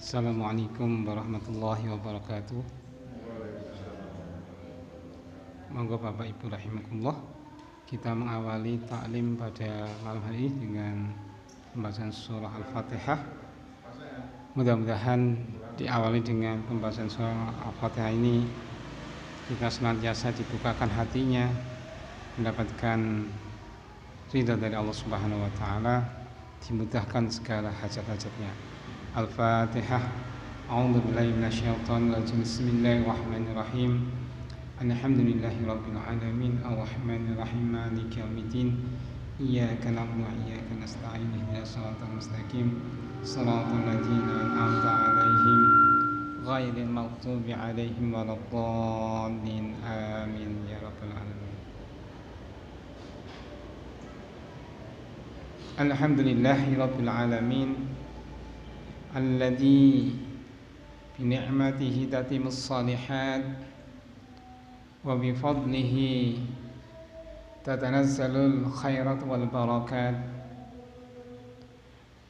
Assalamualaikum warahmatullahi wabarakatuh. Monggo Bapak Ibu rahimakumullah, kita mengawali taklim pada malam hari ini dengan pembahasan surah Al-Fatihah. Mudah-mudahan diawali dengan pembahasan surah Al-Fatihah ini kita senantiasa dibukakan hatinya, mendapatkan ridha dari Allah Subhanahu wa taala, dimudahkan segala hajat-hajatnya. Al-Fatihah. A'udzu billahi minasyaitonir rajim. Bismillahirrahmanirrahim. Alhamdulillahirabbil alamin, arrahmanir rahim, maliki yaumiddin. Iyyaka na'budu wa iyyaka nasta'in. Ihdinas siratal mustaqim. Shiratal ladzina an'amta 'alaihim ghairil maghdubi 'alaihim waladdallin. Amin ya rabbal alamin. Alhamdulillahirabbil alamin. Alladzi bini'matihi tatimmus shalihat wa bifadlihi tatanazzalul khairat wal barakat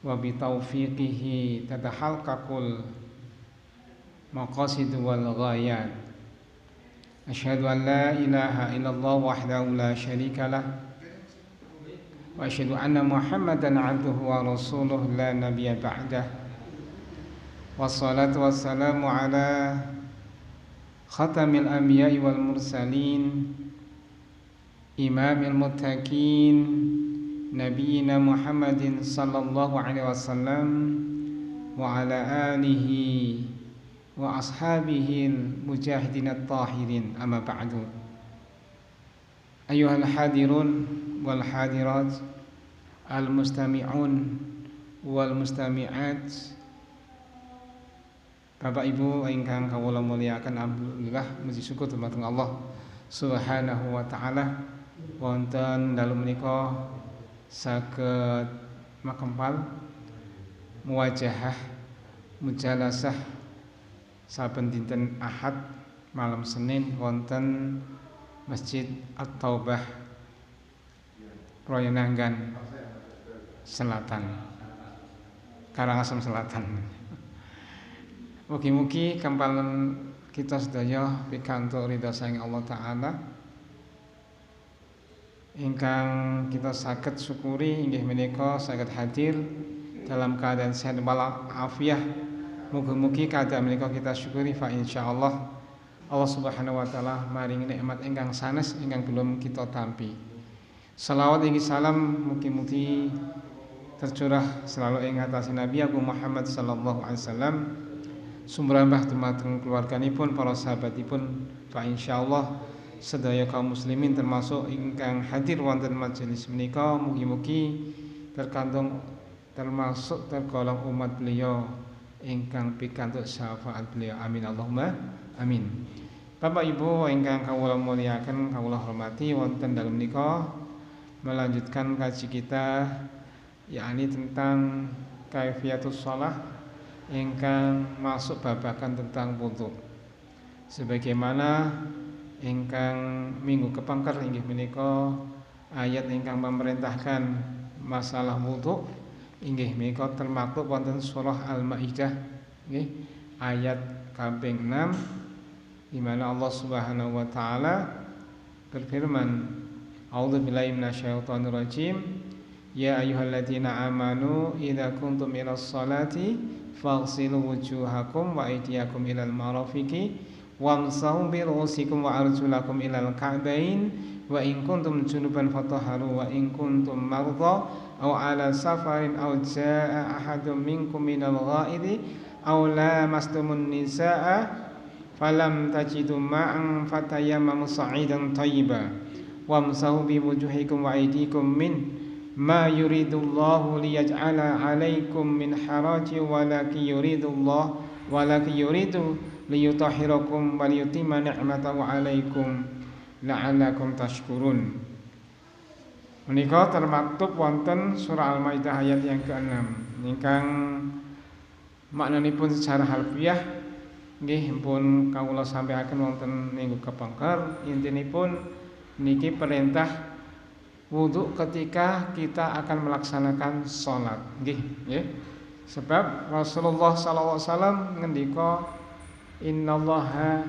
wa bitaufiqihi tatahalqaqul maqasid wal ghayat. Asyhadu an la ilaha illallah wahdahu la syarika lah wa asyhadu anna Muhammadan 'abduhu wa rasuluhu la nabiyya ba'dah. Wassalatu wassalamu ala khatamil anbiya'i wal mursalin, imamil muttaqin, nabiyina Muhammadin sallallahu alaihi wasallam wa ala alihi wa ashabihil mujahidin at-tahirin. Amma ba'du. Ayyuhal hadirun wal hadirat, al mustami'un wal mustami'at, Bapak Ibu ingkang kawula muliakan, alhamdulillah muji syukur dumateng Allah Subhanahu wa taala wonten dalu menika saged makempal muwajahah mujalasah saben dinten Ahad malam Senin wonten Masjid At-Taubah Royonanggan Selatan, Karangasem Selatan. Mugi-mugi kempalan kita sedaya pikantuk ridha saking Allah taala ingkang kita saged syukuri inggih menika saged hadir dalam keadaan sehat wal afiah. Mugi-mugi keadaan menika kita syukuri fa insyaallah Allah Subhanahu wa taala maringi nikmat ingkang sanes ingkang belum kita tampi. Selawat inggih salam mugi-mugi tercurah selalu ing atase Nabi Agung Muhammad sallallahu alaihi wasallam, sumrambah dumateng keluarganipun, para sahabatipun, fa insyaallah sedaya kaum muslimin termasuk ingkang hadir wonten majelis menika mugi-mugi termasuk tergolong umat beliau ingkang pikantuk syafaat beliau. Amin Allahumma amin. Bapak Ibu ingkang kawula muliaken, kawula hormati, wonten dalem menika melanjutkan kaji kita yakni tentang kaifiatus shalah ingkang masuk babakan tentang wudu. Sebagaimana ingkang minggu kepengker inggih menika ayat ingkang memerintahkan masalah wudu inggih menika termaktub wonten surah Al-Maidah nggih, ayat kaping 6, di mana Allah Subhanahu wa taala berfirman, A'udzubillahi minasyaitonir rajim, ya ayyuhalladzina amanu idza kuntum ilas sholati faghsilu wujuhakum wa aydiyakum ilal marafiqi wamsahu bi ru'usikum wa arjulakum ilal ka'bain wa in kuntum junuban fatahharu wa in kuntum marḍā aw 'ala safarin aw jaa'a ahadun minkum minal gha'idi aw lamastumun nisaa'a falam tajidu ma'an fatayammamu sa'idan thayyiban wamsahu bi wujuhikum wa aydikum min ma yuridullahu liyaj'ala 'alaikum min haraji walakin yuridu liyutahhirakum wa liyutimma ni'matahu 'alaikum la'allakum tashkurun. Menika termaktub wonten surah Al-Maidah ayat yang ke-6 ingkang maknanipun secara harfiah nggih pun kawula sampaiaken wonten minggu kepengker. Intinipun niki perintah wudu ketika kita akan melaksanakan sholat, nggih. Sebab Rasulullah sallallahu alaihi wasallam ngendika innallaha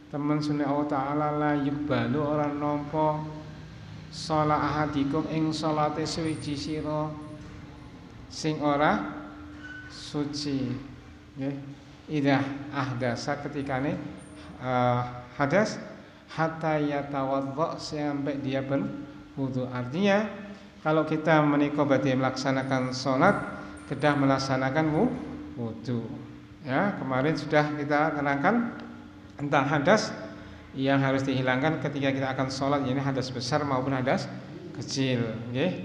temen sunne Allah taala la yuqbalu ora nampa shalah ahadikum ing salate suwiji sira sing ora suci nggih idza ahdasa ketikane hadas hatta yatawadda sampai dia berwudu. Artinya kalau kita menika berarti melaksanakan salat kedah melaksanakan wudu. Ya, kemarin sudah kita terangkan tentang hadas yang harus dihilangkan ketika kita akan sholat, ini hadas besar maupun hadas kecil. Okay.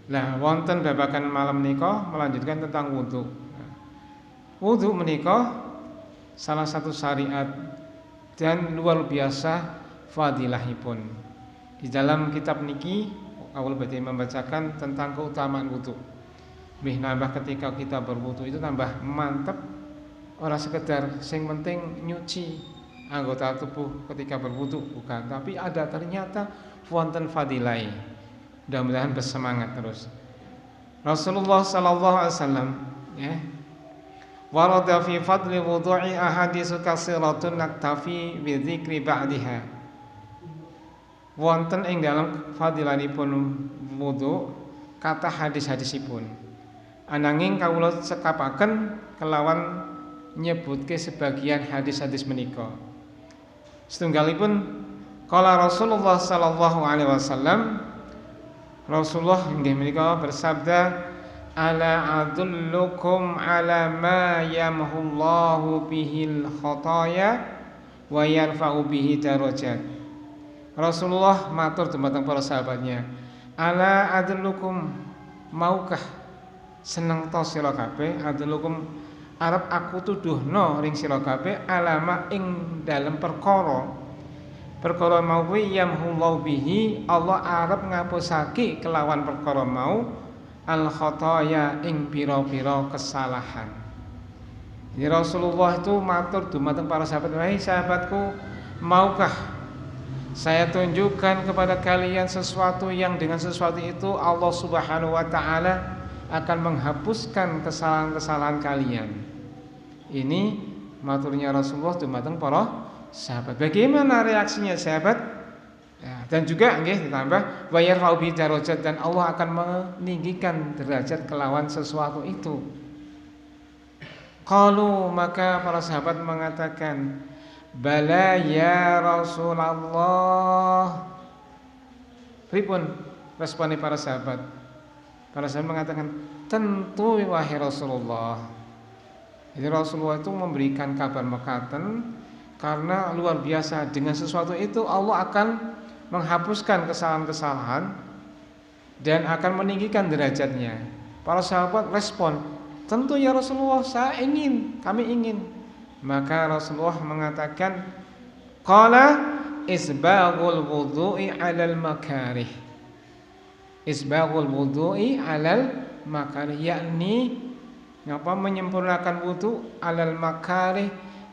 Nah, wonten babakan malam menika melanjutkan tentang wudu. Wudu menika salah satu syariat dan luar biasa fadilahipun. Di dalam kitab niki awal badhe membacakan tentang keutamaan wudu. Bih nambah ketika kita berwudu itu tambah mantep. Ora sekedar sing penting nyuci anggota tubuh ketika berwudu bukan, tapi ada ternyata wonten fadilai. Mudah-mudahan bersemangat terus. Rasulullah sallallahu alaihi wasallam ya. Warada fi fadli wudu'i ahaditsu katsiratun naktafi bi dzikri ba'daha. Wonten ing dalam fadilanipun wudu kata hadis-hadisipun. Ananging kawula sekapaken kelawan nyebutke sebagian hadis-hadis menika. Setunggalipun kala Rasulullah sallallahu alaihi wasallam Rasulullah inggih menika bersabda ala adullukum ala ma yamhullahu bihil khataya wa yarfa'u bihi darajat. Rasulullah matur dumateng para sahabatnya, ala adullukum maukah seneng to sira kabeh adullukum arep aku tuduhno ring sira kabeh alama ing dalem perkara mau kuwi yamhullahu bihi Allah arep ngapusake kelawan perkara mau al khataya ing pira-pira kesalahan. Jadi Rasulullah itu matur dumateng para sahabat, "Wahai sahabatku, maukah saya tunjukkan kepada kalian sesuatu yang dengan sesuatu itu Allah Subhanahu wa taala akan menghapuskan kesalahan-kesalahan kalian." Ini maturnya Rasulullah dumateng para sahabat. Bagaimana reaksinya sahabat? Ya, dan juga nggih ditambah wa yarfa'u bi darajat dan Allah akan meninggikan derajat kelawan sesuatu itu. Qalu maka para sahabat mengatakan, "Bala ya Rasulullah." Pripun respone para sahabat? Para sahabat mengatakan, "Tentu wahai Rasulullah." Jadi Rasulullah itu memberikan kabar mekaten karena luar biasa dengan sesuatu itu Allah akan menghapuskan kesalahan-kesalahan dan akan meninggikan derajatnya. Para sahabat respon, tentu ya Rasulullah, kami ingin. Maka Rasulullah mengatakan, qala isbaghul wudu'i 'alal makarih. Isbaghul wudu'i 'alal makarih, yakni ngapa menyempurnakan wudu 'alal makarih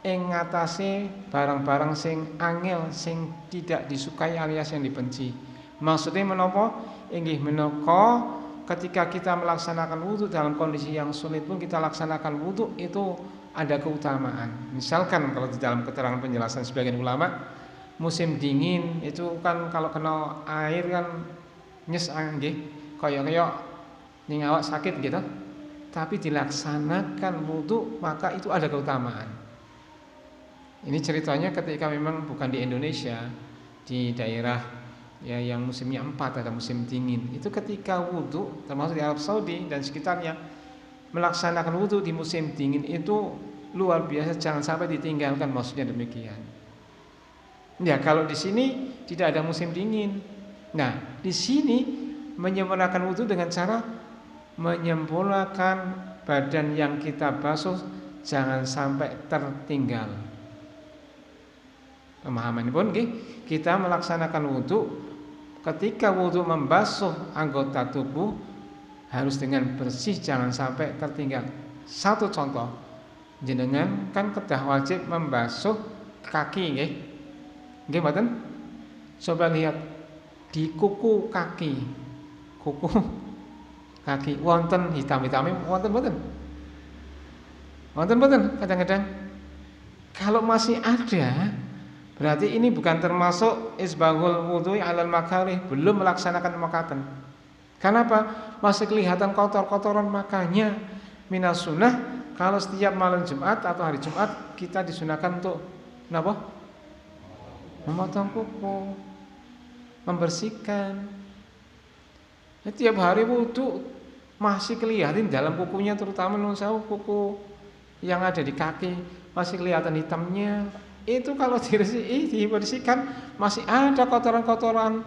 ing ngatasé barang-barang sing angel, sing tidak disukai alias yang dibenci. Maksudnya menapa? Inggih menika ketika kita melaksanakan wudu dalam kondisi yang sulit pun kita laksanakan wudu itu ada keutamaan. Misalkan kalau di dalam keterangan penjelasan sebagian ulama, musim dingin itu kan kalau kena air kan nyes nggih, kaya ning awak sakit gitu. Tapi dilaksanakan wudu maka itu ada keutamaan. Ini ceritanya ketika memang bukan di Indonesia, di daerah ya yang musimnya 4 ada musim dingin. Itu ketika wudu termasuk di Arab Saudi dan sekitarnya melaksanakan wudu di musim dingin itu luar biasa, jangan sampai ditinggalkan, maksudnya demikian. Ya, kalau di sini tidak ada musim dingin. Nah, di sini menyempurnakan wudu dengan cara menyempurnakan badan yang kita basuh jangan sampai tertinggal. Pemahaman pun kita melaksanakan wudu, ketika wudu membasuh anggota tubuh harus dengan bersih, jangan sampai tertinggal. Satu contoh, jenengan kan kedah wajib membasuh kaki nggih. Nggih mboten? Coba lihat di kuku kaki. Kuku kaki wonten hitam-hitame wonten mboten? Wonten mboten kadang-kadang kalau masih ada berarti ini bukan termasuk isbaghul wudhu alal makarih, belum melaksanakan makaten. Kenapa? Masih kelihatan kotor-kotoran, makanya minas sunnah kalau setiap malam Jumat atau hari Jumat kita disunahkan untuk napa? Memotong kuku, membersihkan. Setiap hari wudhu masih kelihatan dalam kukunya, terutama kuku yang ada di kaki masih kelihatan hitamnya. Itu kalau dibersihkan masih ada kotoran-kotoran.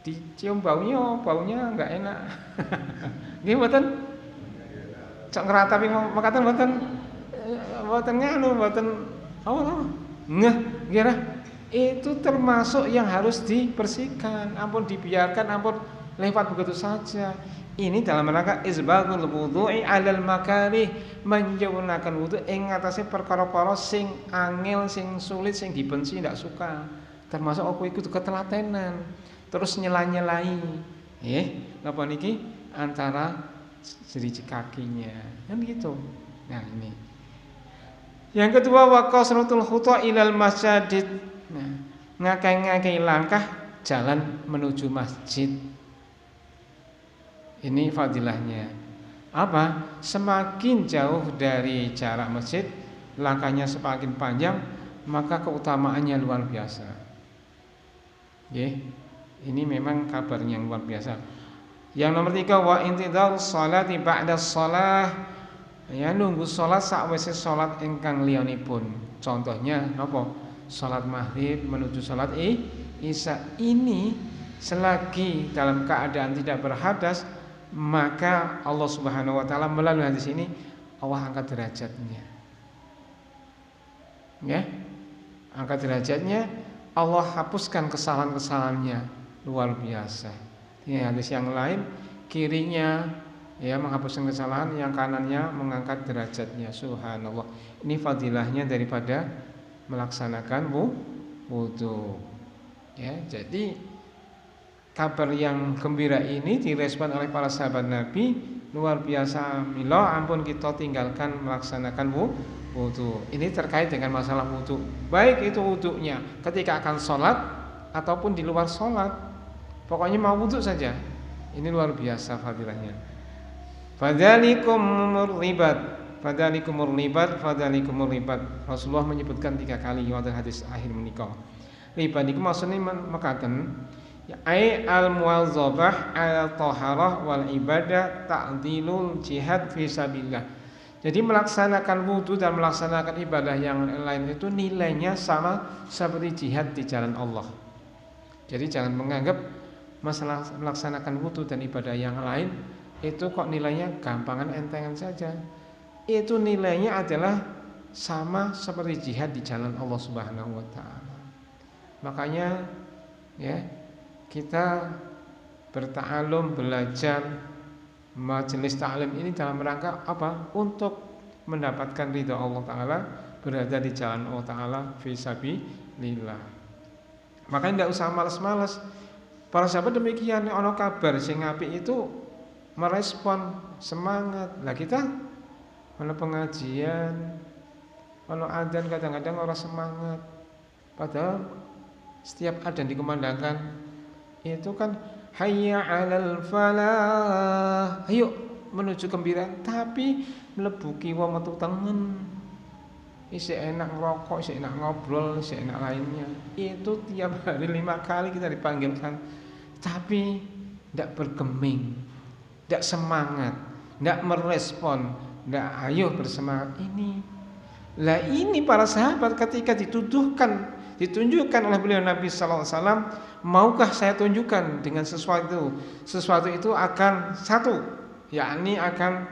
Dicium baunya enggak enak. Nggih mboten? Cok ngratapi makaten mboten nganu mboten ngeh kira itu termasuk yang harus dibersihkan. Ampun dibiarkan, ampun lewat begitu saja. Ini dalam rangka isbaghul wudhu'i 'alal makarih, menyempurnakan wudu ing ngatasé perkara-perkara sing angel, sing sulit, sing dibenci, ndak suka. Termasuk aku ikut ketelatenan, terus nyela-nyelai. Napa niki antara jeriji kakinya. Kan gitu. Nah, ini. Yang kedua wa qasratul khuta ilal masjid. Nah, ngakai-ngakai langkah jalan menuju masjid. Ini fadilahnya. Apa? Semakin jauh dari jarak masjid, langkahnya semakin panjang, maka keutamaannya luar biasa. Ini memang kabar yang luar biasa. Yang nomor 3 wa intidhar sholati ba'da shalah. Ya nunggu salat sakwise salat ingkang liyanipun. Contohnya napa? Salat maghrib menuju salat isya. Ini selagi dalam keadaan tidak berhadas, maka Allah Subhanahu wa taala melalui hadis ini Allah angkat derajatnya. Angkat derajatnya, Allah hapuskan kesalahan-kesalahannya, luar biasa. Ini hadis yang lain, kirinya menghapuskan kesalahan, yang kanannya mengangkat derajatnya. Subhanallah. Ini fadilahnya daripada melaksanakan wudu. Jadi kabar yang gembira ini direspon oleh para sahabat Nabi, luar biasa. Mila ampun kita tinggalkan melaksanakan wudu. Ini terkait dengan masalah wudu. Baik itu wudunya ketika akan sholat ataupun di luar sholat. Pokoknya mau wudu saja. Ini luar biasa fadilahnya. Fadzalikumur ribat. Rasulullah menyebutkan 3 kali wonten hadis akhir menika. Ribat niku maksudnya mekaten ai al-muwazzabah al-taharah wal ibadah ta'dilul jihad fi sabilillah. Jadi melaksanakan wudu dan melaksanakan ibadah yang lain itu nilainya sama seperti jihad di jalan Allah. Jadi jangan menganggap masalah melaksanakan wudu dan ibadah yang lain itu kok nilainya gampangan entengan saja. Itu nilainya adalah sama seperti jihad di jalan Allah Subhanahu wa taala. Makanya kita berta'alum, belajar majelis ta'lim ini dalam rangka apa? Untuk mendapatkan ridha Allah Ta'ala, berada di jalan Allah Ta'ala fisabilillah. Makanya tidak usah malas-malas. Para sahabat demikian, ono kabar sing apik itu merespon, semangat. Lah kita ono pengajian, ono adzan kadang-kadang orang semangat. Padahal setiap adzan dikumandangkan itu kan hayya 'alal falah, ayo menuju gembira, tapi mlebu kiwa metu tengen. Isih enak ngerokok, isih enak ngobrol, isih enak lainnya. Itu tiap hari 5 kali kita dipanggilkan, tapi tidak bergeming, tidak semangat, tidak merespon, tidak ayo bersemangat ini. Lah ini para sahabat ketika ditunjukkan oleh beliau Nabi sallallahu alaihi wasallam, maukah saya tunjukkan dengan sesuatu itu akan satu, yakni akan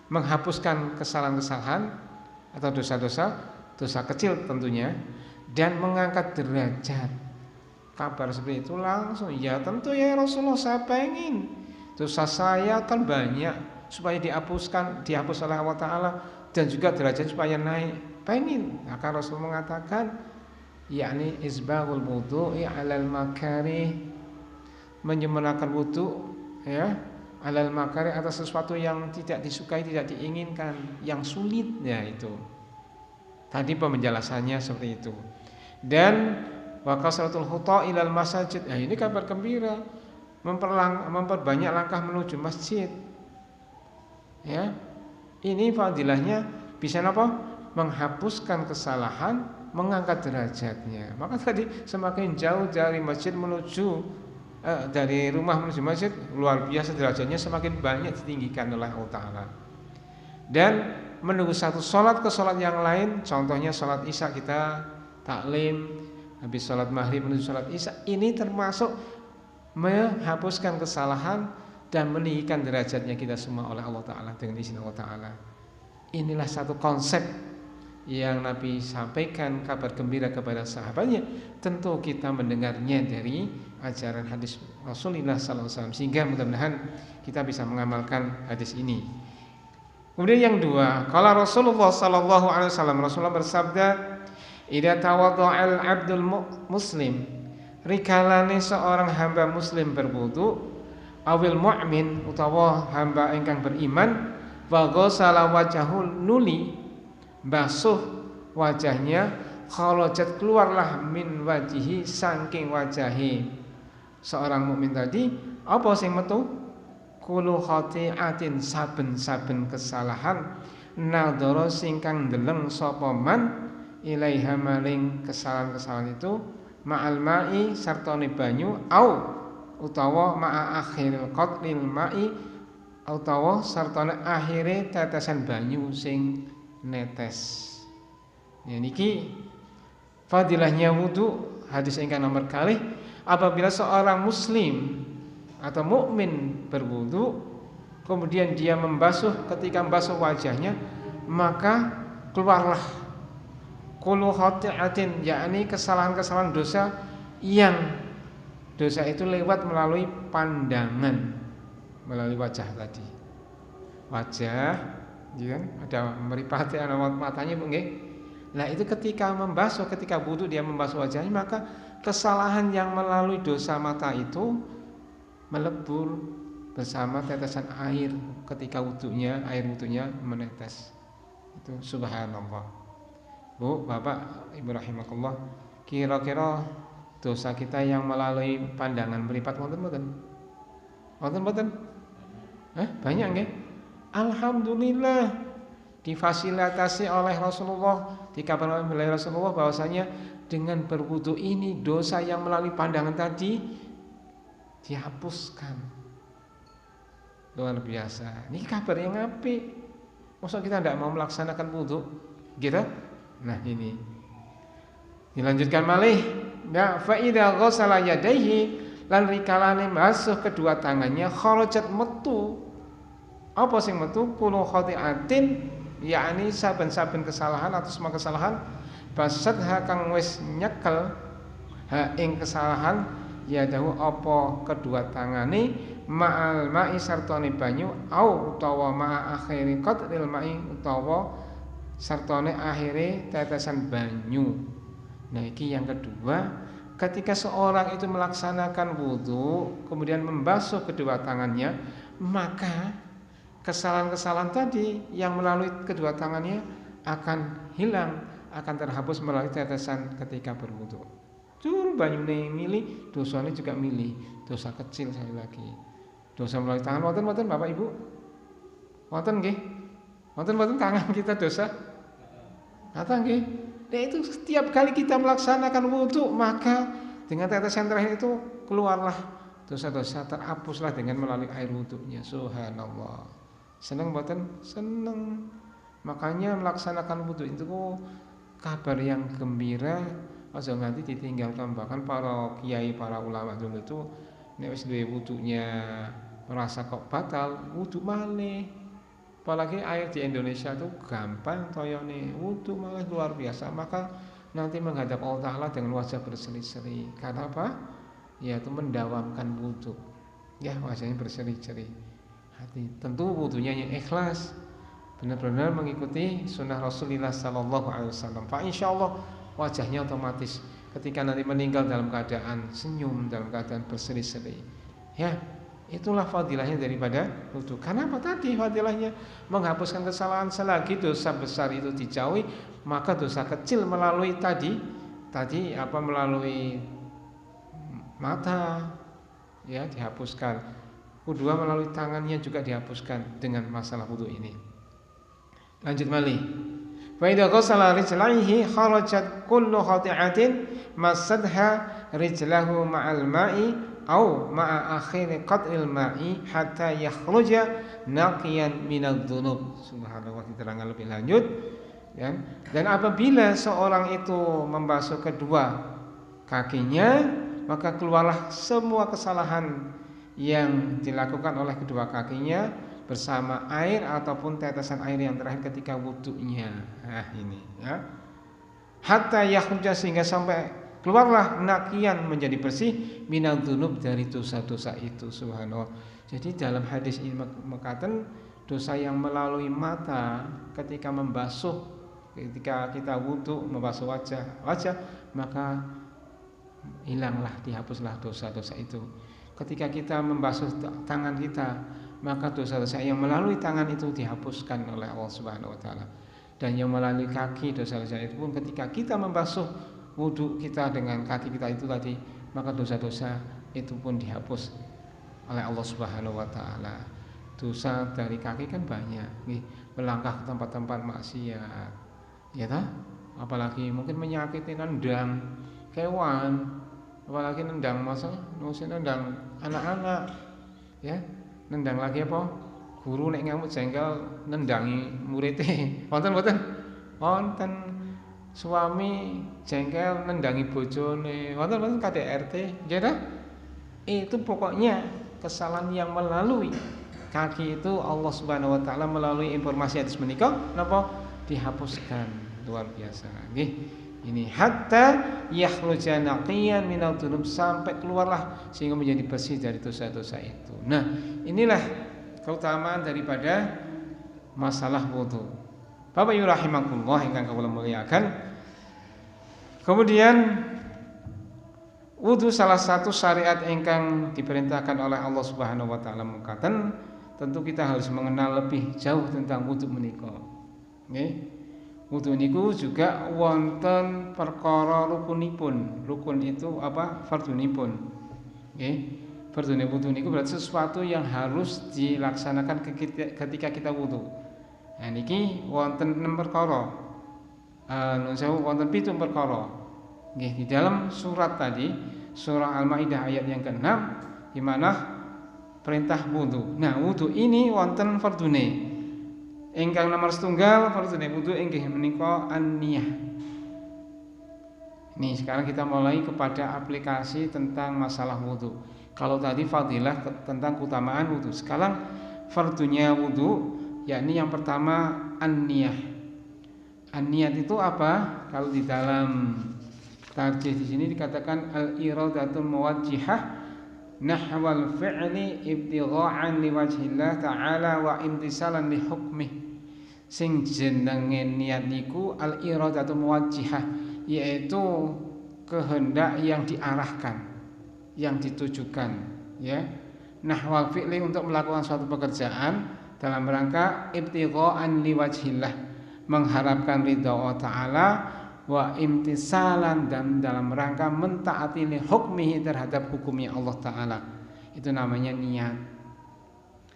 menghapuskan kesalahan-kesalahan atau dosa kecil tentunya, dan mengangkat derajat. Kabar seperti itu langsung, ya tentu ya Rasulullah, saya pengen dosa saya kan banyak supaya dihapus oleh Allah Ta'ala, dan juga derajat supaya naik, pengen. Maka Rasul mengatakan yakni isbaghul wudhu'i 'alal makarih, menyempurnakan wudu alal makari atas sesuatu yang tidak disukai, tidak diinginkan, yang sulit, ya itu. Tadi penjelasannya seperti itu. Dan wa kasratul khuta ilal masajid. Nah, ini kabar gembira. Memperbanyak langkah menuju masjid. Ya. Ini fadilahnya bisa apa? Menghapuskan kesalahan, mengangkat derajatnya. Maka tadi semakin jauh dari masjid menuju dari rumah menuju masjid, luar biasa derajatnya semakin banyak ditinggikan oleh Allah Ta'ala. Dan menunggu satu sholat ke sholat yang lain, contohnya sholat isya kita taklim, habis sholat maghrib menuju sholat isya, ini termasuk menghapuskan kesalahan dan meninggikan derajatnya kita semua oleh Allah Ta'ala dengan izin Allah Ta'ala. Inilah satu konsep yang Nabi sampaikan kabar gembira kepada sahabatnya. Tentu kita mendengarnya dari ajaran hadis Rasulullah SAW, sehingga mudah-mudahan kita bisa mengamalkan hadis ini. Kemudian yang dua, kalau Rasulullah SAW, Rasulullah bersabda, idza tawadha'al 'abdul muslim, rikalane seorang hamba muslim berwudu, awil mu'min utawa hamba ingkang beriman, wa ghasala wajhahul nuli, basuh wajahnya, kharajat keluarlah min wajihi saking wajahi seorang mukmin tadi apa sing metu? Kullu khati'atin, saben-saben kesalahan, nadhara sing kang ndeleng sapa man ilaiha maring kesalahan-kesalahan itu, ma'al ma'i sartane banyu, au utawa ma'a akhiril qatlil ma'i, utawa sartane akhire tetesan banyu sing netes. Ya niki fadilahnya wudu. Hadis ingkang nomor kalih, apabila seorang muslim atau mukmin berwudu kemudian dia membasuh, ketika membasuh wajahnya maka keluarlah kullu khati'atin, yakni kesalahan-kesalahan dosa yang dosa itu lewat melalui pandangan, melalui wajah tadi. Wajah ya kan? Ada meripati matanya nggih. Nah, itu ketika membasuh, ketika wudu dia membasuh wajahnya, maka kesalahan yang melalui dosa mata itu melebur bersama tetesan air ketika wudunya, air wudunya menetes. Itu subhanallah. Bu, Bapak, Ibu rahimakumullah, kira-kira dosa kita yang melalui pandangan meripat wonten mboten? Wonten mboten? Banyak nggih? Alhamdulillah difasilitasi oleh Rasulullah, dikabarkan oleh Rasulullah bahwasanya dengan berwudu ini dosa yang melalui pandangan tadi dihapuskan. Luar biasa. Ini kabar yang apik. Masa kita tidak mau melaksanakan wudu? Gitu? Nah, ini. Dilanjutkan malih. Ya, fa idza ghassala yadayhi, lan rikalane basuh kedua tangannya, kharajat metu. Apa sing metu? Kullu khati'atin, yakni saben-saben kesalahan atau semua kesalahan, basat kang wis nyekel ha ing kesalahan, ya dahu apa kedua tangane, ma'al ma'i sartane banyu, au utawa ma'a akhiri qatril ma'i, utawa sartane akhire tetesan banyu. Nah, iki yang kedua, ketika seorang itu melaksanakan wudu kemudian membasuh kedua tangannya, maka kesalahan-kesalahan tadi yang melalui kedua tangannya akan hilang, akan terhapus melalui tetesan ketika berwudu. Cur banyune milih, dosanya juga milih, dosa kecil sekali lagi. Dosa melalui tangan wonten Bapak Ibu? Wonten nggih? Wonten tangan kita dosa? Kata nggih. Nah, itu setiap kali kita melaksanakan wudu, maka dengan tetesan terakhir itu keluarlah dosa-dosa, terhapuslah dengan melalui air wudunya. Subhanallah. Seneng mboten? Seneng. Makanya melaksanakan wudu itu kabar yang gembira, aja nganti ditinggalkan. Bahkan para kiai, para ulama dulu itu nek wis duwe wudunya merasa kok batal, wudu malih. Apalagi air di Indonesia itu gampang toyone, wudu malah luar biasa. Maka nanti menghadap Allah Ta'ala dengan wajah berseri-seri. Karena apa? Yaitu mendawamkan wudu. Ya, wajahnya berseri-seri. Hati. Tentu wudunya yang ikhlas, benar-benar mengikuti sunnah Rasulullah SAW. Pak, insya Allah wajahnya otomatis ketika nanti meninggal dalam keadaan senyum, dalam keadaan berseri-seri. Ya, Itulah fadilahnya daripada wudu. Karena apa tadi fadilahnya? Menghapuskan kesalahan. Selagi dosa besar itu dijauhi, maka dosa kecil melalui tadi melalui mata ya dihapuskan. Kedua melalui tangannya juga dihapuskan dengan masalah wudu ini. Lanjut malih. Fa idza ghassala rijlaihi kharajat kullu khati'atin masadha rijlahu ma'al ma'i au ma'a akhiri qat'il ma'i hatta yakhruja naqiyan minadz dzunub. Subhanallah, diterangkan lebih lanjut ya. Dan apabila seorang itu membasuh kedua kakinya, maka keluarlah semua kesalahan yang dilakukan oleh kedua kakinya bersama air ataupun tetesan air yang terakhir ketika wudunya. Nah ini ya. Hatta yakhruja, sehingga sampai keluarlah naqiyan, menjadi bersih minadz dzunub, dari dosa-dosa itu. Subhanallah. Jadi dalam hadis ini mengatakan dosa yang melalui mata ketika membasuh, ketika kita wudu membasuh wajah, maka hilanglah, dihapuslah dosa-dosa itu. Ketika kita membasuh tangan kita, maka dosa-dosa yang melalui tangan itu dihapuskan oleh Allah Subhanahu wa taala. Dan yang melalui kaki, dosa-dosa itu pun ketika kita membasuh wudu kita dengan kaki kita itu tadi, maka dosa-dosa itu pun dihapus oleh Allah Subhanahu wa taala. Dosa dari kaki kan banyak, nih, melangkah ke tempat-tempat maksiat. Ya toh? Apalagi mungkin menyakiti, nendang hewan, apalagi nendang nendang anak-anak, ya, nendang lagi apa? Guru nek ngamuk jengkel nendangi muridé. Wonten. Suami jengkel nendangi bojone. Wonten KDRT, ya toh? Itu pokoknya kesalahan yang melalui kaki itu Allah Subhanahu wa taala melalui informasi hadis menika napa dihapuskan. Luar biasa. Nggih. Ini hatta yakhruja naqiyan minadz dzunub, sampai keluarlah sehingga menjadi bersih dari dosa-dosa itu. Nah, inilah keutamaan daripada masalah wudu. Bapak Ibu rahimakumullah ingkang kula muliakan. Kemudian wudu salah satu syariat ingkang diperintahkan oleh Allah Subhanahu wa taala mengatakan, tentu kita harus mengenal lebih jauh tentang wudu menika. Nggih. Wudu niku juga wonten perkara rukunipun. Rukun itu apa? Fardunipun. Nggih. Fardune wudu niku berarti sesuatu yang harus dilaksanakan ketika kita wudu. Nah niki wonten 6 perkara. Wonten 7 perkara. Nggih, di dalam surat tadi, surah Al-Maidah ayat yang ke-6, di mana perintah wudu. Nah, wudu ini wonten fardune. Ingkang nomor setunggal fardune wudu inggih menika an-niyah. Nih, sekarang kita mulai kepada aplikasi tentang masalah wudu. Kalau tadi fadilah tentang keutamaan wudu, sekarang fardunya wudu, yakni yang pertama an-niyah. An-niyat itu apa? Kalau di dalam tarjih di sini dikatakan al-iradatul muwajjihah nahwal fi'li ibtigha'an liwajhillah ta'ala wa imtisalan li hukmih. Sing jenenge niat niku al-iradatul muwajjihah, yaitu kehendak yang diarahkan, yang ditujukan, ya. Nahwal fi'li, untuk melakukan suatu pekerjaan dalam rangka ibtigha'an liwajhillah, mengharapkan ridha Allah Ta'ala, wa imtisalan, dan dalam rangka mentaati li hukmihi, terhadap hukumnya Allah Ta'ala. Itu namanya niat.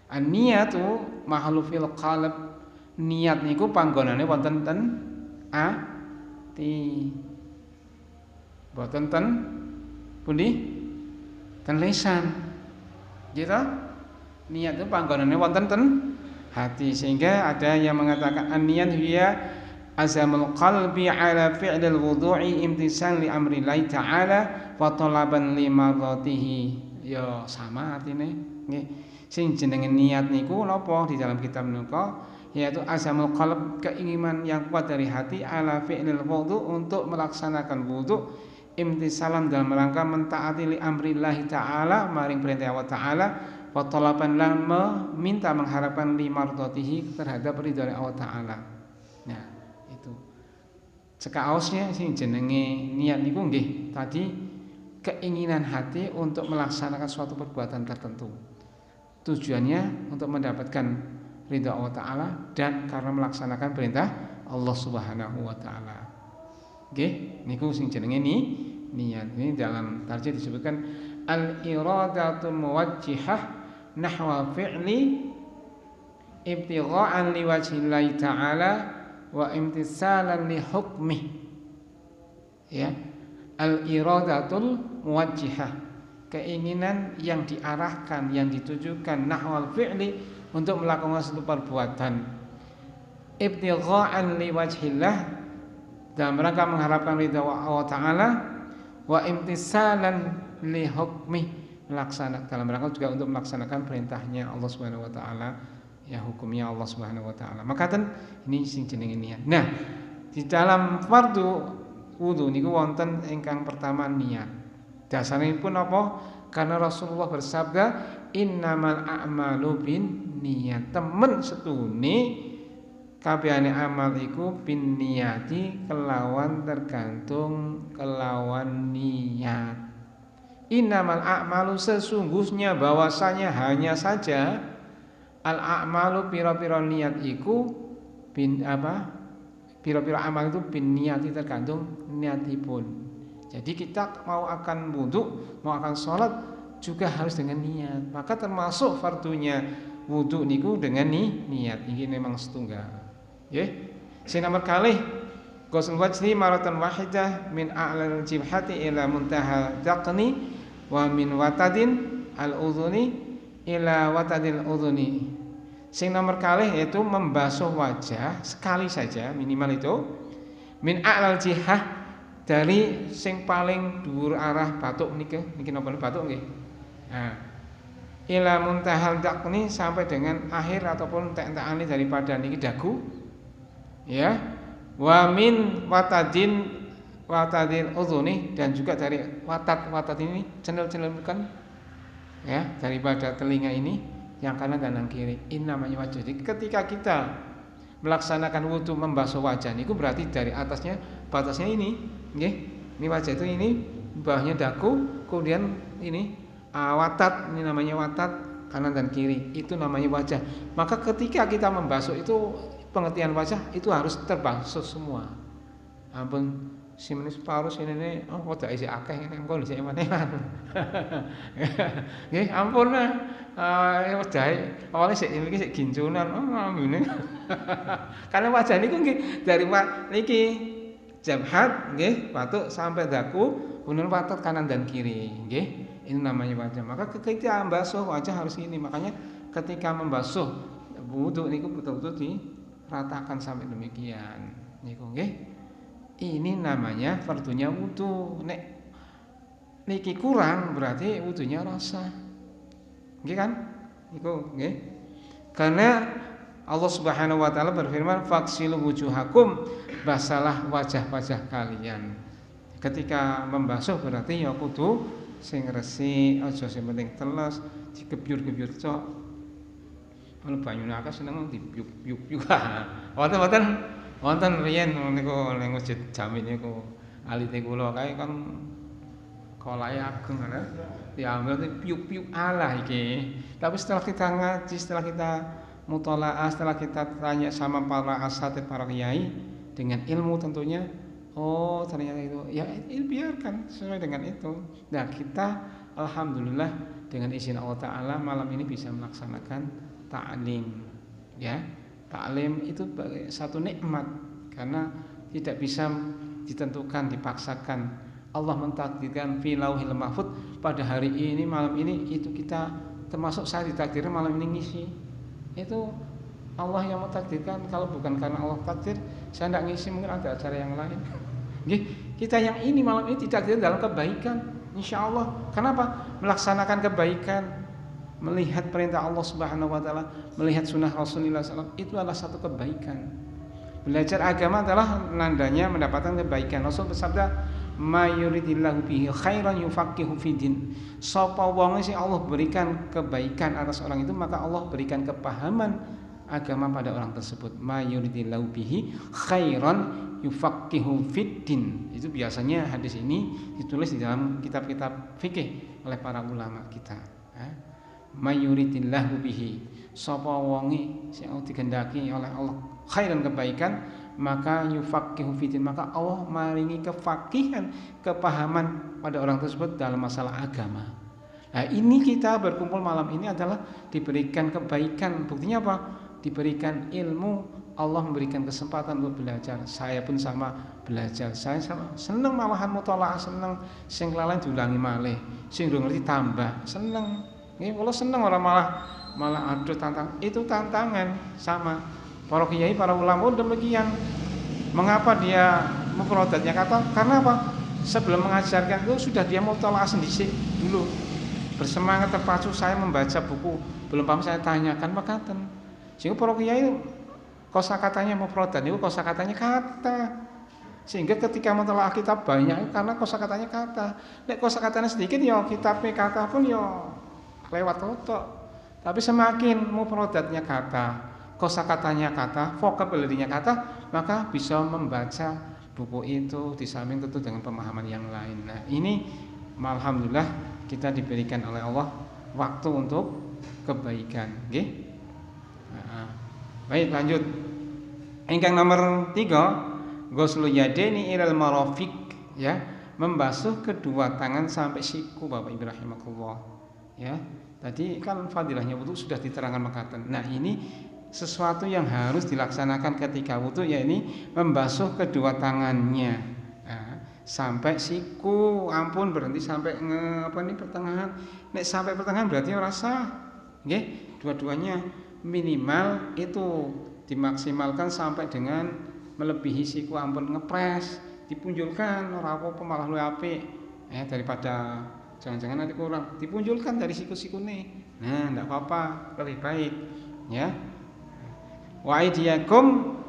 An-niyatu mahlu fil qalb. Niat niku panggonane wonten ten ati. Boten ten pundi? Ten lisan. Gitu? Niat itu panggonane wonten ten hati, sehingga ada yang mengatakan an-niyat hiya azamul qalbi ala fi'lil wudu'i imtisal li amrillahi ta'ala wa talaban li mardatihi. Ya sama artine nggih. Sing jenenge niat niku napa di dalam kitab menika, yaitu azamul qalb, keinginan yang kuat dari hati, ala fi'lil wudu, untuk melaksanakan wudu, imtisalan dalam rangka mentaati li amrillahi ta'ala, maring perintah Allah Ta'ala, wa talaban lan meminta, mengharapkan li mardatihi, terhadap ridha Allah Ta'ala. Nah, itu cekaosnya sing jenenge niat niku nggih tadi keinginan hati untuk melaksanakan suatu perbuatan tertentu. tujuannya untuk mendapatkan ridha Allah Ta'ala dan karena melaksanakan perintah Allah Subhanahu wa Ta'ala. Oke, niku sing jenenge niat. Ini dalam tarjih disebutkan al-iradatul muwajjihah nahwa fi'li ibtigha'an liwajhillahi ta'ala wa imtisalan li hukmih. Ya, al-iradatul muwajjihah, keinginan yang diarahkan, yang ditujukan nahwal fi'li, untuk melakukan suatu perbuatan ibtigha'an liwajhillah, dalam rangka mengharapkan ridha Allah Ta'ala, wa imtisalan li hukmih, dalam rangka juga untuk melaksanakan perintahnya Allah Subhanahu wa Ta'ala, ya hukumnya Allah Subhanahu wa Ta'ala. Maka ini sing jenenge niat. Nah, di dalam fardu wudu niku wonten ingkang pertama niat. Dasaripun apa? Karena Rasulullah bersabda, innamal a'malu bin niat. Temen setune kabehane amal iku bin niyati, kelawan tergantung kelawan niat. Innamal a'malu, sesungguhnya bahwasanya hanya saja al a'malu pira-pira niat iku bin apa? Pira-pira amal itu bin niyati, tergantung niatipun. Jadi kita mau akan wudu, mau akan sholat juga harus dengan niat. Maka termasuk fardunya wudu niku dengan niat. Ini memang setunggal. Ya. Sing nomor kalih, ghusl wajhi maratan wahidah min a'lal jibhati ila muntaha daqni wa min watadin al-udhuni ila watadil udhuni. Sing nomor kalih yaitu membasuh wajah sekali saja, minimal itu min a'lal jihah, dari sing paling dhuwur arah batuk niki napa batuk nggih. Nah, ila muntahal daqni, sampai dengan akhir ataupun entek-entekane daripada niki dagu. Ya. Wa min watadil udhuni, dan juga dari watat ini cenil-cenil kan. Ya, daripada telinga ini yang kanan dan yang kiri. Ini namanya wajah. Jadi ketika kita melaksanakan wudu membasuh wajah niku berarti dari atasnya batasnya ini, nggih. Ini wajah itu, ini bawahnya dagu, kemudian ini watat, ini namanya watat kanan dan kiri. Itu namanya wajah. Maka ketika kita membasuh itu, pengertian wajah itu harus terbasuh semua. Ampun sing menis paru sini wadah isi akeh engko dhisik manehan. Nggih, ampun wadahe awale sik iki sik gincunan. Ngene. Karena wajah niku nggih dari niki jabhat nggih, batuk sampai dagu, kemudian watot kanan dan kiri, nggih. Ini namanya wajah. Maka ketika membasuh wajah harus ini. Makanya ketika membasuh wudu niku betul-betul diratakan sampai demikian. Niku nggih. Ini namanya fardunya wudu. Nek niki kurang berarti wudunya rasa. Nggih kan? Niku nggih. Karena Allah Subhanahu wa taala berfirman, "Faghsilu wujuhakum", basalah wajah-wajah kalian. Ketika membasuh berarti ya kudu sing resik, aja sing penting teles, digebyur-gebyur cok. Kalau banyune akeh seneng dipiuk-piuk. Wonten riyen niku ning masjid Jamin niku alite kula kae kan kolae ageng ana. Diambil piuk-piuk ala iki. Tapi setelah kita ngaji, setelah kita mutalaah, setelah kita tanya sama para asatidz, para kiai dengan ilmu tentunya, oh ternyata itu ya biarkan sesuai dengan itu. Nah, kita alhamdulillah dengan izin Allah Ta'ala malam ini bisa melaksanakan ta'lim, ya. Ta'lim itu satu nikmat karena tidak bisa ditentukan, dipaksakan. Allah mentakdirkan fi lauhil mahfuz pada hari ini, malam ini, itu kita termasuk saya ditakdirkan malam ini ngisi. Itu Allah yang mentakdirkan. Kalau bukan karena Allah takdir, saya tidak ngisi, mungkin ada acara yang lain. Kita yang ini malam ini ditakdirkan dalam kebaikan, insya Allah. Kenapa? Melaksanakan kebaikan, melihat perintah Allah Subhanahu wa taala, melihat sunnah Rasulullah SAW, itu adalah satu kebaikan. Belajar agama adalah nandanya mendapatkan kebaikan. Rasul bersabda, "Ma yuridillahu bihi khairan yufaqihu fiddin." Sapa wong sing Allah berikan kebaikan atas orang itu, maka Allah berikan kepahaman agama pada orang tersebut. Ma yuridillahu bihi khairan yufaqihu fiddin. Itu biasanya hadis ini ditulis di dalam kitab-kitab fikih oleh para ulama kita. mayuridillahu bihi, sapa wonge sing digendaki oleh Allah khairan kebaikan, maka yufaqihu fiddin, maka Allah maringi kefaqihan, kepahaman pada orang tersebut dalam masalah agama. Nah, ini kita berkumpul malam ini adalah diberikan kebaikan. Buktinya apa? Diberikan ilmu, Allah memberikan kesempatan untuk belajar. Saya pun sama belajar. Saya sama seneng malahan mutolaah, seneng sing lain diulangi malih, sing durung ngerti tambah seneng. Nggih, kula seneng orang malah aduh tantang. Itu tantangan sama. Para kiai, para ulama demikian. Mengapa dia mufradatnya kata? Karena apa? Sebelum mengajarkan itu sudah dia mutolaah sendiri dulu. Bersemangat terpacu saya membaca buku, belum paham saya tanyakan makaten. Sehingga para kiai kosakatanya mufradat niku kosakatanya kata. Sehingga ketika mentelaah kitab banyak karena kosakatanya kata. Nek kosakatanya sedikit ya kitabnya kata pun ya lewat totok. Tapi semakin mufradatnya kata, kosakatanya kata, vocabulary-nya kata, maka bisa membaca buku itu di samping tentu dengan pemahaman yang lain. Nah, ini alhamdulillah kita diberikan oleh Allah waktu untuk kebaikan, nggih. Baik, lanjut. Ingkang nomor 3, ghuslu yadaini ilal marafiq, ya, membasuh kedua tangan sampai siku, Bapak Ibu rahimakumullah. Ya, tadi kan fadilahnya wudu sudah diterangkan makaten. Nah, ini sesuatu yang harus dilaksanakan ketika wudu, yakni membasuh kedua tangannya. Sampai siku, ampun berhenti sampai pertengahan. Nek sampai pertengahan berarti ora sah. Nggih, dua-duanya minimal itu dimaksimalkan sampai dengan melebihi siku, ampun ngepres, dipunjulkan ora apa-apa malah luwih apik. Daripada jangan-jangan nanti kurang, dipunjulkan dari siku-sikune. Nah, ndak apa-apa, lebih baik, ya. Wa aydiyakum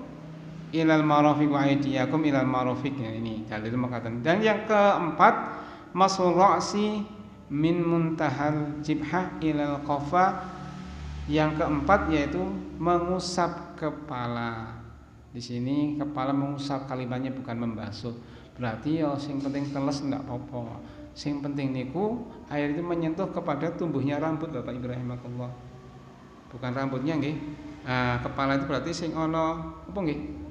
ilal marafiq wa aydiyakum ilal marafiq, ya, ini dalil mengatakan. Dan yang keempat, masul ra'si min muntahal jibhah ilal qafa. Yang keempat yaitu mengusap kepala. Di sini kepala mengusap, kalimatnya bukan membasuh. Berarti ya sing penting teles ndak apa-apa. Sing penting niku air itu menyentuh kepada tumbuhnya rambut, Bapak Ibu rahimakumullah. Bukan rambutnya nggih. Nah, kepala itu berarti sing ana apa nggih?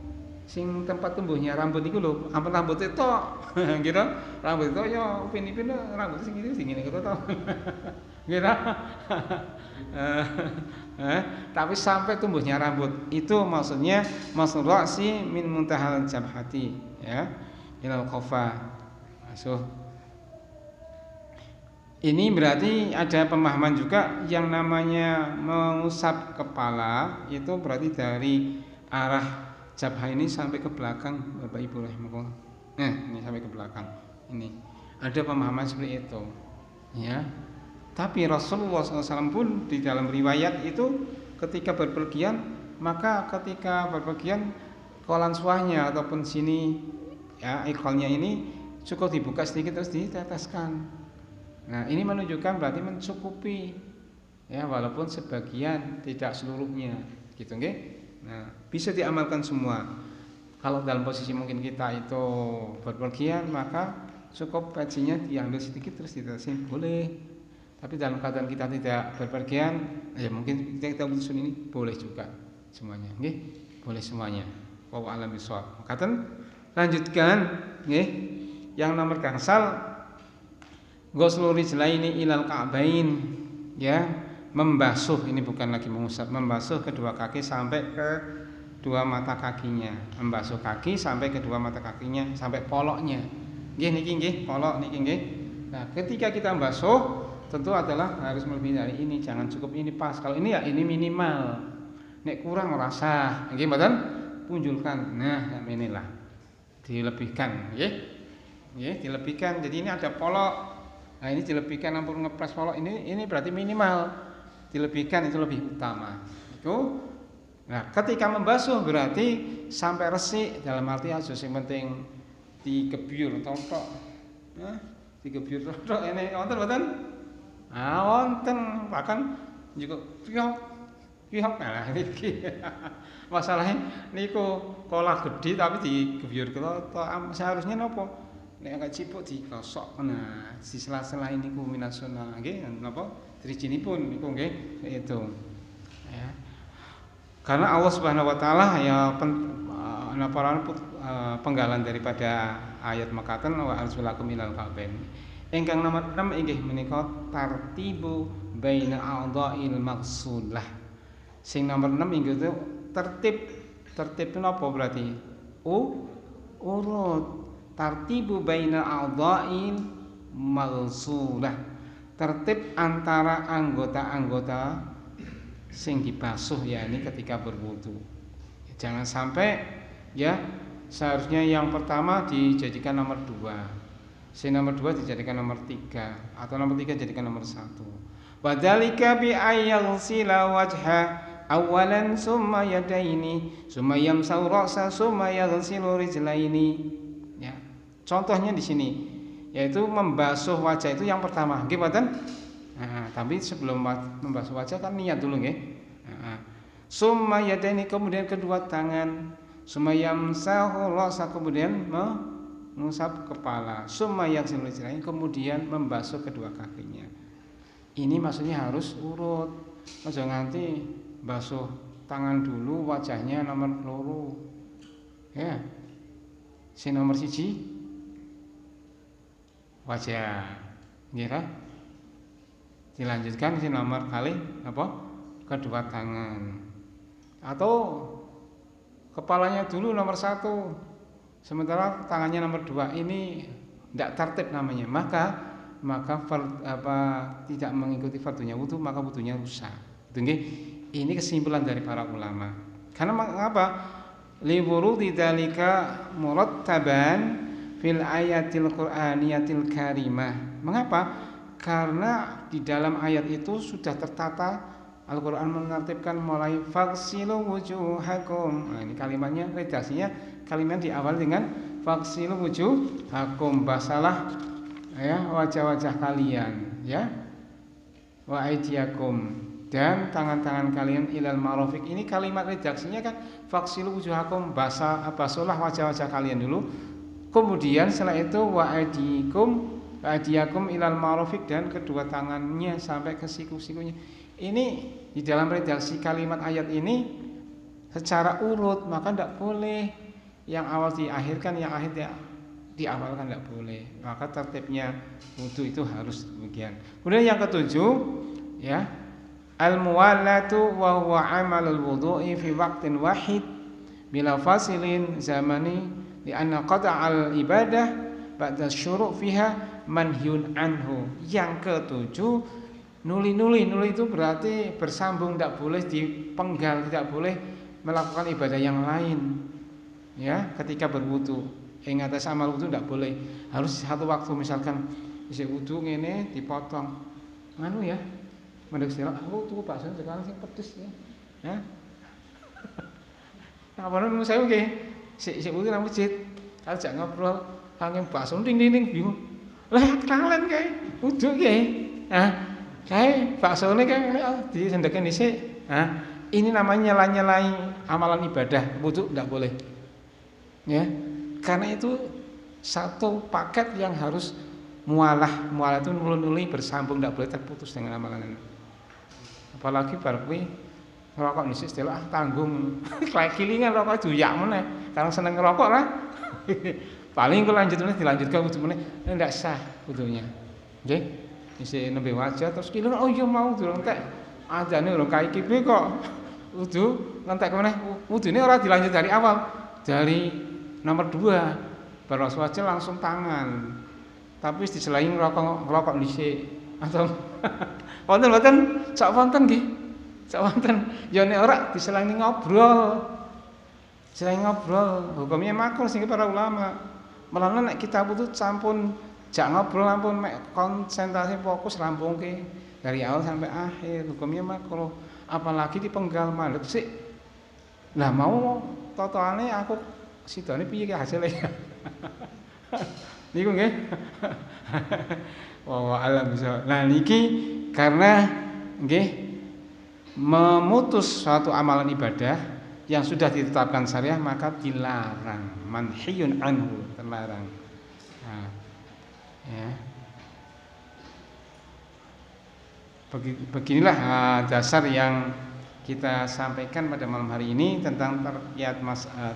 Sing tempat tumbuhnya rambut itu lho, ampun rambut itu gitu. Rambut itu ya upin-ipin rambut sing iki ngene gitu to. Gitu. Tapi sampai tumbuhnya rambut itu maksudnya maksud ra'si min muntahal jabhati, ya, ilal qafa. Masuk. Ini berarti ada pemahaman juga yang namanya mengusap kepala itu berarti dari arah jabhah ini sampai ke belakang, Bapak Ibu rahimakumullah. Ini sampai ke belakang. Ini ada pemahaman seperti itu, ya. Tapi Rasulullah SAW pun di dalam riwayat itu ketika berpergian, maka ketika berpergian kolan suahnya ataupun sini, ya, ikolnya ini cukup dibuka sedikit terus diteteskan. Nah, ini menunjukkan berarti mencukupi, ya, walaupun sebagian tidak seluruhnya, gitu, nggih. Nah, bisa diamalkan semua. Kalau dalam posisi mungkin kita itu berpergian, maka cukup bajunya diambil sedikit terus ditetesin, boleh. Tapi dalam keadaan kita tidak berpergian, ya mungkin kita putusin ini boleh juga semuanya, nggih. Boleh semuanya. Wa a'lam bishawab. Makaten lanjutkan, nggih. Yang nomor gangsal ghuslu rijlaini ilal ka'bain, ya. Membasuh, ini bukan lagi mengusap, membasuh kedua kaki sampai ke dua mata kakinya, membasuh kaki sampai ke dua mata kakinya, sampai poloknya. Nggih niki nggih, polok niki nggih. Nah, ketika kita membasuh tentu adalah harus melebihi dari ini, jangan cukup ini pas. Kalau ini ya ini minimal. Nek kurang ora sah. Nggih mboten? Punjulkan. Nah, yang inilah. Dilebihkan, nggih. Nggih, dilebihkan. Jadi ini ada polok. Nah, ini dilebihkan ampun ngepres polok ini berarti minimal. Dilebihkan itu lebih utama. Itu. Nah, ketika membasuh berarti sampai resik, dalam arti aja sing penting digebyur tok. Nah, digebyur tok ini wonten mboten? Ah, wonten, bahkan juga pihak nah iki. Masalahnya niku kolah gede tapi digebyur tok. Seharusnya napa? nek agak cipuk digosok nah di sela-sela niku minas sunnah nggih napa drijinipun niku nggih itu ya karena Allah Subhanahu wa taala ya penggalan daripada ayat makaten wa arsalakum ilal ka'bain ingkang nomor 6 inggih menika tartibu baina a'dha'il maqsulah sing nomor 6 inggih itu tertib napa berarti urut tartibu baina a'dha'il maqsulah tertib antara anggota-anggota sing dibasuh ya ini ketika berwudu jangan sampai ya seharusnya yang pertama dijadikan nomor 2 si nomor 2 dijadikan nomor 3 atau nomor 3 dijadikan nomor 1 wadzalika bi ayyaghsila wajha awalan summa yadaini summa yamsahu ra'sa summa yaghsilu rijlaini ya contohnya di sini yaitu membasuh wajah itu yang pertama nggih mboten nah, tapi sebelum membasuh wajah kan niat dulu nggih nah, summa yadaini kemudian kedua tangan summa yamsahu ra'sa kemudian mengusap kepala summa yaghsilu rijlaini kemudian membasuh kedua kakinya ini maksudnya harus urut aja nganti basuh tangan dulu wajahnya nomor loro ya si nomor 1 wajah ngira dilanjutkan si nomor kali apa kedua tangan atau kepalanya dulu nomor 1 sementara tangannya nomor 2 ini tidak tertib namanya maka tidak mengikuti fardunya wudu maka wudunya rusak itu nggih ini kesimpulan dari para ulama karena mengapa liwurudi dzalika murattaban fil ayatil qur'aniyatil karimah mengapa karena di dalam ayat itu sudah tertata Al-Qur'an menartibkan mulai faghsilu wujuhakum nah ini kalimatnya redaksinya kalimat diawali dengan faghsilu wujuhakum basalah ya wajah-wajah kalian ya wa aydiyakum dan tangan-tangan kalian ilal marafiq ini kalimat redaksinya kan faghsilu wujuhakum basuhlah wajah-wajah kalian dulu kemudian setelah itu wa aydiyakum ilal marafiq dan kedua tangannya sampai ke siku-sikunya ini di dalam redaksi kalimat ayat ini secara urut maka tidak boleh yang awal diakhirkan yang akhir diawalkan tidak boleh maka tertibnya wudu itu harus demikian kemudian yang ketujuh ya al-muwallatu wa huwa amalul wudu'i fi waqtin wahid bila fasilin zamani li anna qata'al ibadah ba'da syuru' fiha manhyun anhu yang ketujuh nuli itu berarti bersambung tidak boleh dipenggal tidak boleh melakukan ibadah yang lain ya ketika berwudu yang atas amal wudu tidak boleh harus satu waktu misalkan isi wudu ngene dipotong nganu ya mendek sira aku tuku bakso sekarang sing pedes ya ha apa nang saya nggih sik wudu nang masjid ajak ngobrol angin bakso ding bingung lah kalen kae wudu nggih ha kae baksone kae disendeken dhisik ha ini namanya nyela-nyelai amalan ibadah wudu tidak boleh ya karena itu satu paket yang harus mualah itu nuli bersambung tidak boleh terputus dengan amalan ini apalagi bar kuwi ngerokok dhisik setelah tanggung kilingan rokok duyak meneh karena seneng ngerokok lah paling kok dilanjutkan wudu meneh ndak sah wudunya nggih isih nembe wajah terus kilingan oh iya mau durung entek adane urung kae kipe kok wudu ngentek meneh wudune ora dilanjut dari awal dari nomor 2 baros wajah langsung tangan tapi diselain ngerokok dhisik atau wonten sak wonten nggih sak wonten ya nek ora diselain ngobrol hukumnya makruh sing para ulama malah nek kita butuh sampun jak ngobrol ampun mek konsentrasi fokus rampungke dari awal sampai akhir hukumnya makruh apalagi dipenggal mandek sik lah mau totoane aku sidone piye ki hasile niku nggih wa alam bisa nah niki karena nggih memutus suatu amalan ibadah yang sudah ditetapkan syariah maka dilarang manhiyun anhu terlarang Nah, ya. Beginilah dasar yang kita sampaikan pada malam hari ini tentang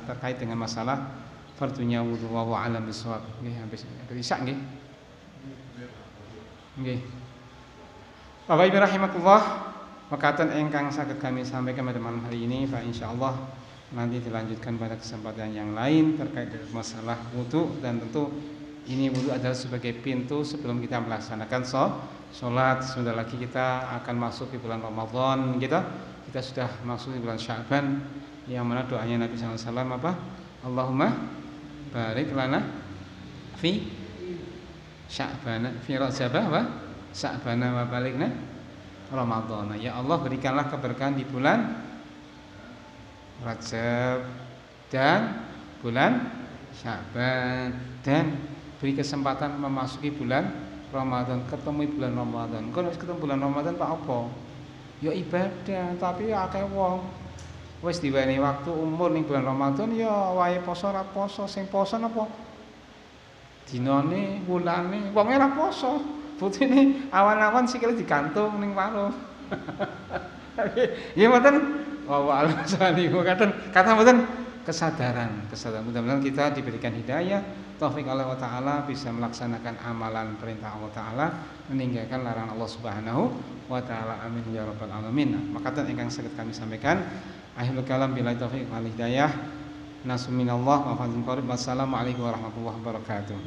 terkait dengan masalah fardunya wudu wa a'lam bissawab. Nggih, habis isya nggih. Nggih. Bapak Ibu rahimakumullah, mekaten ingkang saged kami sampaikan pada malam hari ini, fa insyaallah nanti dilanjutkan pada kesempatan yang lain terkait dengan masalah wudu, dan tentu ini wudu adalah sebagai pintu sebelum kita melaksanakan sholat. Sebentar lagi kita akan masuk di bulan Ramadan kita sudah masuk di bulan Sya'ban, yang mana doanya Nabi SAW apa? Allahumma barik lana fi Sya'bana fi Rajabah wa Sya'bana wa balikna Ramadan. Ya Allah, berikanlah keberkahan di bulan Rajab dan bulan Sya'ban, dan beri kesempatan memasuki bulan Ramadan, ketemu bulan Ramadan. Kalau ketemu bulan Ramadan Pak apa? Ya ibadah, tapi ya akeh wong wis diwenehi waktu umur ning bulan Ramadan ya wae poso ora poso, sing poso napa? Dinane, wulane, wong ora poso. Buktine awan-awan sikile digantung ning warung. Ya mboten wa alasani kata mboten kesadaran. Mudah-mudahan kita diberikan hidayah, taufik Allah Ta'ala, bisa melaksanakan amalan perintah Allah Ta'ala, meninggalkan larangan Allah Subhanahu wa Ta'ala. Amin ya rabbal alamin. Makaten ingkang saged kami sampaikan, akhirul kalam billahi taufik wal hidayah. Nasu minallah wa fadlun qarib. Wassalamualaikum warahmatullahi wabarakatuh.